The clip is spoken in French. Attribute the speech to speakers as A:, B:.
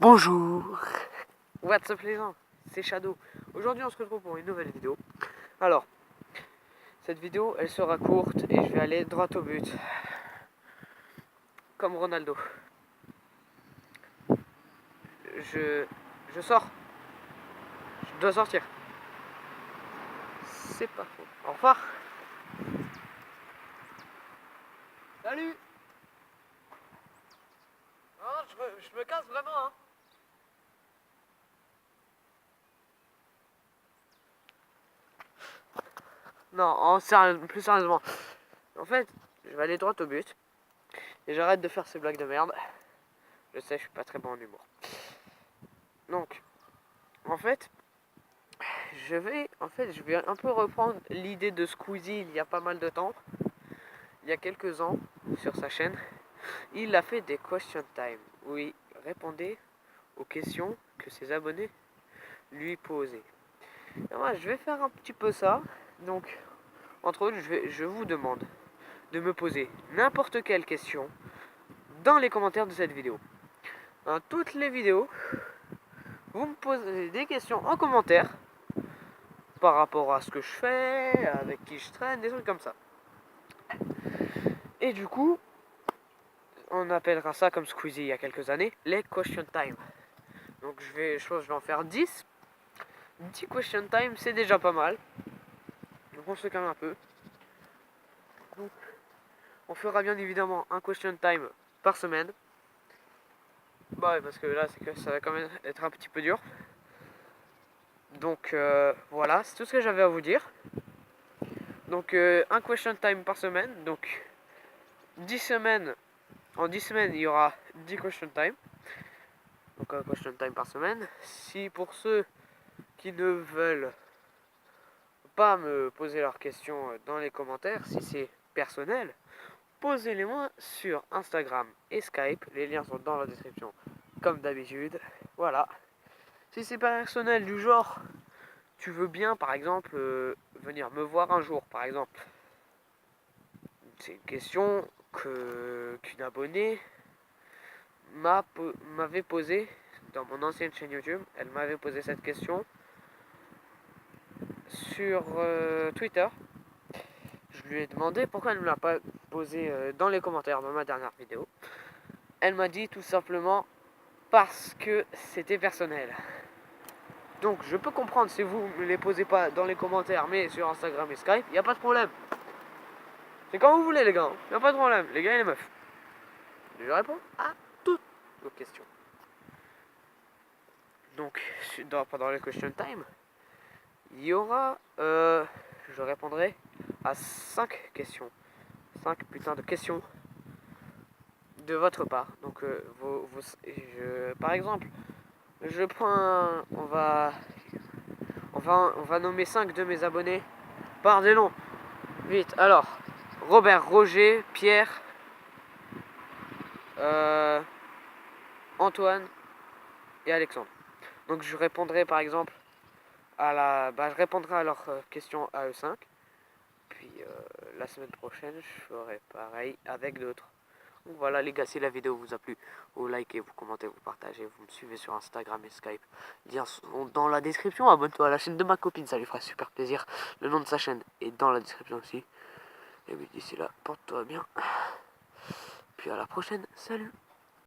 A: Bonjour. What's up les gens, c'est Shadow. Aujourd'hui on se retrouve pour une nouvelle vidéo. Alors, cette vidéo elle sera courte et je vais aller droit au but. Comme Ronaldo. Je sors. Je dois sortir. C'est pas faux. Au revoir. Salut. Non, je me casse vraiment hein. Non, plus sérieusement. En fait, je vais aller droit au but. Et j'arrête de faire ces blagues de merde. Je sais, je suis pas très bon en humour. Donc, en fait, je vais un peu reprendre l'idée de Squeezie il y a pas mal de temps. Il y a quelques ans, sur sa chaîne, il a fait des question time où il répondait aux questions que ses abonnés lui posaient. Et moi, je vais faire un petit peu ça. Donc, entre autres, je vous demande de me poser n'importe quelle question dans les commentaires de cette vidéo. Dans toutes les vidéos, vous me posez des questions en commentaire par rapport à ce que je fais, avec qui je traîne, des trucs comme ça. Et du coup, on appellera ça comme Squeezie il y a quelques années, les question time. Donc je pense que je vais en faire 10. 10 question time, c'est déjà pas mal. Donc on se calme un peu. Donc on fera bien évidemment un question time par semaine. Bah ouais, parce que là c'est que ça va quand même être un petit peu dur. Donc voilà, c'est tout ce que j'avais à vous dire. Donc un question time par semaine. Donc 10 semaines. En 10 semaines, il y aura 10 question time. Donc un question time par semaine. Si pour ceux qui ne veulent pas me poser leurs questions dans les commentaires, si c'est personnel, posez-les-moi sur Instagram et Skype. Les liens sont dans la description, comme d'habitude. Voilà. Si c'est pas personnel du genre, tu veux bien, par exemple, venir me voir un jour, par exemple. C'est une question qu'une abonnée m'avait posée dans mon ancienne chaîne YouTube. Elle m'avait posé cette question sur Twitter. Je lui ai demandé pourquoi elle ne me l'a pas posé dans les commentaires dans ma dernière vidéo. Elle m'a dit tout simplement parce que c'était personnel. Donc je peux comprendre si vous ne les posez pas dans les commentaires mais sur Instagram et Skype, il n'y a pas de problème. C'est quand vous voulez les gars, il n'y a pas de problème, les gars et les meufs. Je réponds à toutes vos questions. Donc pendant les question time, il y aura, je répondrai à 5 questions. 5 putains de questions de votre part. Donc par exemple, je prends on va nommer 5 de mes abonnés par des noms. Vite. Alors, Robert, Roger, Pierre, Antoine et Alexandre. Donc je répondrai par exemple je répondrai à leurs questions à eux 5. Puis la semaine prochaine, je ferai pareil avec d'autres. Donc voilà les gars, si la vidéo vous a plu, vous likez, vous commentez, vous partagez, vous me suivez sur Instagram et Skype. Liens sont dans la description, abonne-toi à la chaîne de ma copine, ça lui fera super plaisir. Le nom de sa chaîne est dans la description aussi. Et puis d'ici là, porte-toi bien. Puis à la prochaine, salut.